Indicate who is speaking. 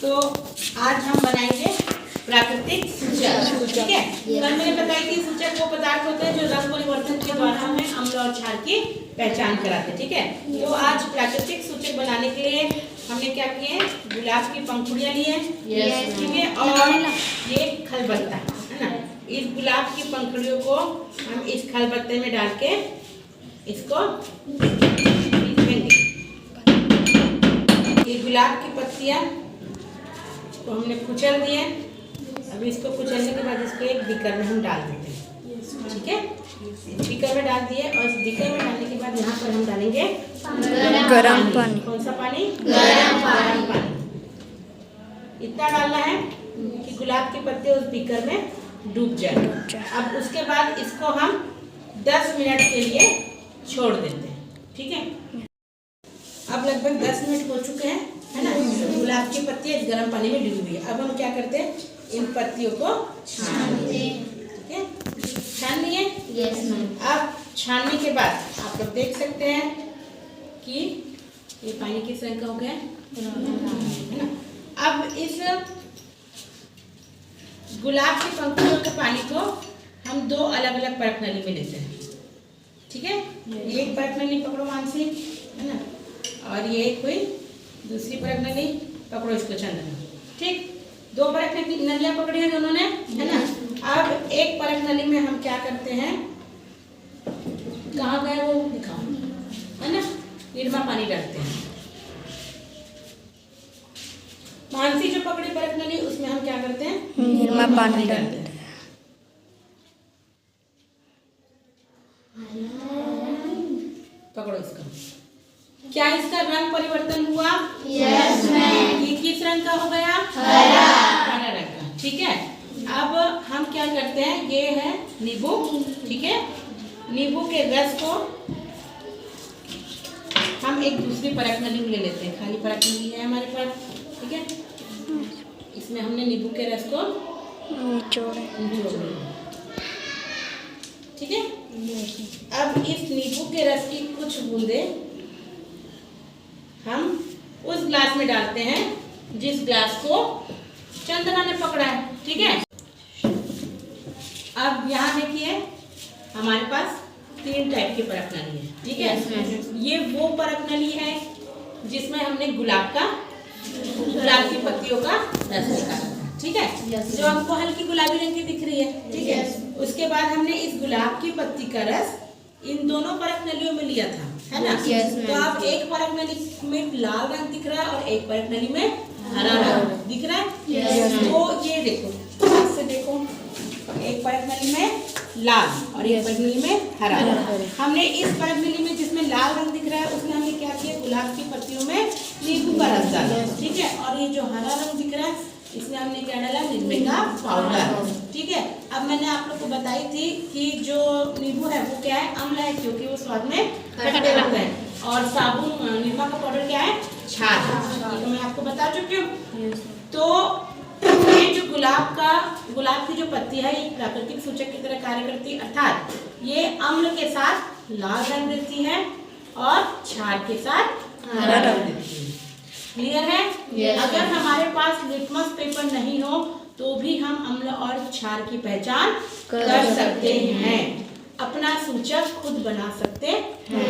Speaker 1: तो आज हम बनाएंगे प्राकृतिक सूचक। ठीक है, कल मैंने बताया कि सूचक वो पदार्थ होते हैं जो रंग परिवर्तन के द्वारा हमें अम्ल और क्षार की पहचान कराते हैं। ठीक है, तो आज प्राकृतिक सूचक बनाने के लिए हमने क्या किए, गुलाब की पंखुड़ियां ली है, ठीक है, और ये खलबत्ता है ना। इस गुलाब की पंखुड़ियों को हम इस खलबत्ते में डाल के इसको पीसेंगे। ये गुलाब की पत्तियां को हमने कुचल दिए। अब इसको कुचलने के बाद इसको एक बीकर में हम डाल देते हैं। ठीक है, बीकर में डाल दिए और इस बीकर में डालने के बाद यहाँ पर हम डालेंगे
Speaker 2: गरम पानी।
Speaker 1: कौन सा पानी? गरम पानी। इतना डालना है कि गुलाब के पत्ते उस बीकर में डूब जाए। अब उसके बाद इसको हम 10 मिनट के लिए छोड़ देते हैं। ठीक है, अब लगभग 10 मिनट हो चुके हैं, है ना। गुलाब की पत्तियां गर्म पानी में डूबी हुई है। अब हम क्या करते हैं, इन पत्तियों को छानते हैं। ठीक है, छान लिए।
Speaker 2: Yes ma'am.
Speaker 1: अब छानने के बाद आप लोग देख सकते हैं कि ये पानी किस रंग का हो गया है ना। अब इस गुलाब की पंखुड़ियों के पानी को हम 2 अलग अलग परख नली में लेते हैं। ठीक है, एक परख नली पकड़ो मानसी, है ना, और ये कोई दूसरी परख नली पकड़ो, इसको चंदना। ठीक, 2 परख नलियां पकड़ी है दोनों ने, है ना। अब एक परख नली में हम क्या करते हैं, कहाँ गए वो दिखाओ, है ना, निरमा पानी डालते हैं। मानसी जो पकड़ी परख नली उसमें हम क्या करते हैं,
Speaker 2: निरमा पानी डालते हैं।
Speaker 1: पकड़ो इसको। क्या इसका रंग परिवर्तन हुआ?
Speaker 2: Yes ma'am.
Speaker 1: ये किस रंग का हो गया? हरा रंग का। ठीक है, अब हम क्या करते हैं, ये है नींबू। ठीक है, नींबू के रस को हम एक दूसरी परख नली में ले लेते हैं। खाली परख नली है हमारे पास। ठीक है, इसमें हमने नींबू के रस को
Speaker 2: निचोड़।
Speaker 1: ठीक है, अब इस नींबू के रस की कुछ बूंदे हम उस ग्लास में डालते हैं जिस ग्लास को चंदना ने पकड़ा है। ठीक है, अब यहाँ देखिए हमारे पास 3 टाइप की परख नली है। ठीक है, ये वो परख नली है जिसमें हमने गुलाब की पत्तियों का रस निकाला। ठीक है, जो हमको हल्की गुलाबी रंग की दिख रही है। ठीक है, उसके बाद हमने इस गुलाब की पत्ती का रस इन दोनों परख नलियों में लिया था, है ना। तो अब एक परख नली में लाल रंग दिख रहा है और एक परख नली में हरा रंग दिख रहा है। तो ये देखो, ऐसे देखो, एक परख नली में लाल और एक परख नली में हरा। हमने इस परख नली में जिसमें लाल रंग दिख रहा है उसमें हमने क्या किया, गुलाब की पत्तियों में नींबू का रस डाला। ठीक है, और ये जो हरा रंग दिख रहा है इसमें हमने क्या डाला, निम्बे का पाउडर। ठीक है, अब मैंने आप लोग को बताई थी कि जो नींबू है वो क्या है, अम्ल है, क्योंकि वो स्वाद में खट्टे लगते हैं, और साबुन निरमा का पाउडर क्या है, क्षार है। तो मैं आपको बता चुकी हूँ। तो ये जो गुलाब की जो पत्ती है ये प्राकृतिक सूचक की तरह कार्य करती है, अर्थात ये अम्ल के साथ लाल रंग देती है और क्षार के साथ हरा रंग देती है। क्लियर है? अगर हमारे पास लिटमस पेपर नहीं हो तो भी हम अम्ल और क्षार की पहचान कर सकते हैं, अपना सूचक खुद बना सकते हैं।